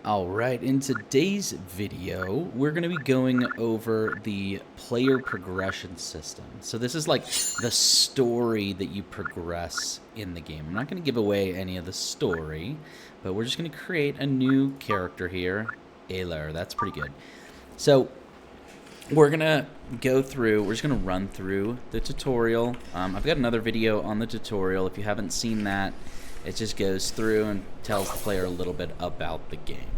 Alright, in today's video, we're going to be going over the player progression system. So this is like the story that you progress in the game. I'm not going to give away any of the story, but we're just going to create a new character here, Aylar. That's pretty good. So we're going to go through, we're just going to run through the tutorial. I've got another video on the tutorial. If you haven't seen that, it just goes through and tells the player a little bit about the game.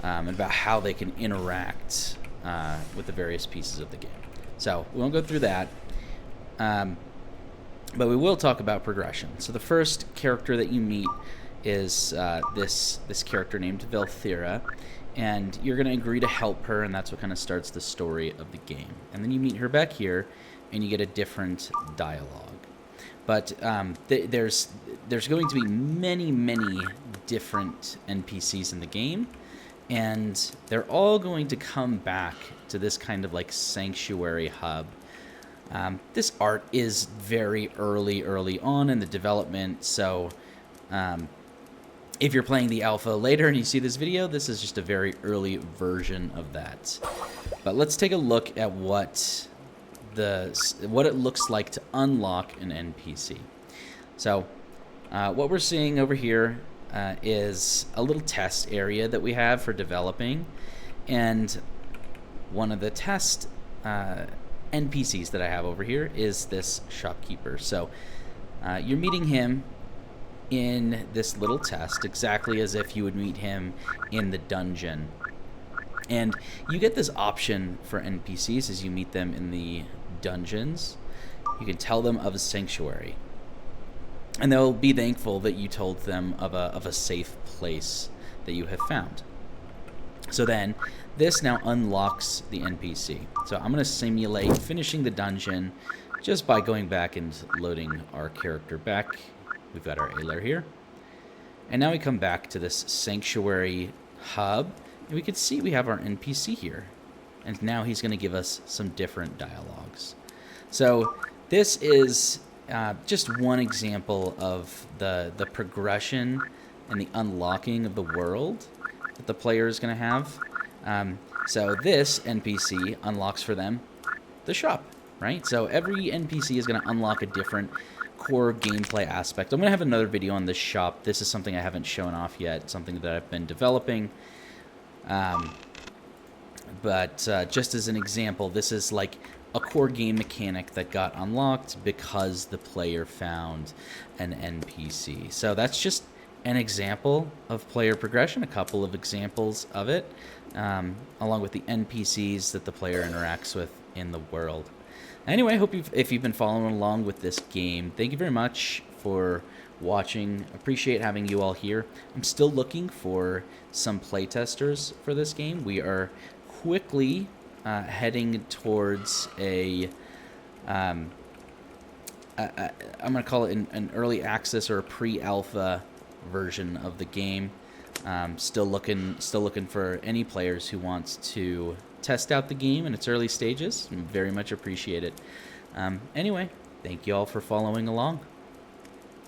And about how they can interact with the various pieces of the game. So we won't go through that, but we will talk about progression. So the first character that you meet is this character named Velthira, and you're going to agree to help her, and that's what kind of starts the story of the game. And then you meet her back here, and you get a different dialogue. But there's going to be many different NPCs in the game. And they're all going to come back to this kind of like sanctuary hub. This art is very early on in the development, so if you're playing the alpha later and you see this video, this is just a very early version of that. But let's take a look at what it looks like to unlock an NPC. So what we're seeing over here is a little test area that we have for developing, and one of the test NPCs that I have over here is this shopkeeper. So you're meeting him in this little test exactly as if you would meet him in the dungeon, and you get this option for NPCs as you meet them in the dungeons. You can tell them of a sanctuary, and they'll be thankful that you told them of a safe place that you have found. So then, this now unlocks the NPC. So I'm going to simulate finishing the dungeon just by going back and loading our character back. We've got our Aylar here. And now we come back to this sanctuary hub, and we can see we have our NPC here. And now he's going to give us some different dialogues. So this is just one example of the progression and the unlocking of the world that the player is going to have. So this NPC unlocks for them the shop, right? So every NPC is going to unlock a different core gameplay aspect. I'm going to have another video on this shop. This is something I haven't shown off yet, something that I've been developing. But just as an example, this is like a core game mechanic that got unlocked because the player found an NPC. So that's just an example of player progression, a couple of examples of it, along with the NPCs that the player interacts with in the world. Anyway, I hope if you've been following along with this game, thank you very much for watching. Appreciate having you all here. I'm still looking for some playtesters for this game. We are quickly heading towards I'm going to call it an early access or a pre-alpha version of the game. Still looking for any players who wants to test out the game in its early stages. Very much appreciate it. Anyway, thank you all for following along.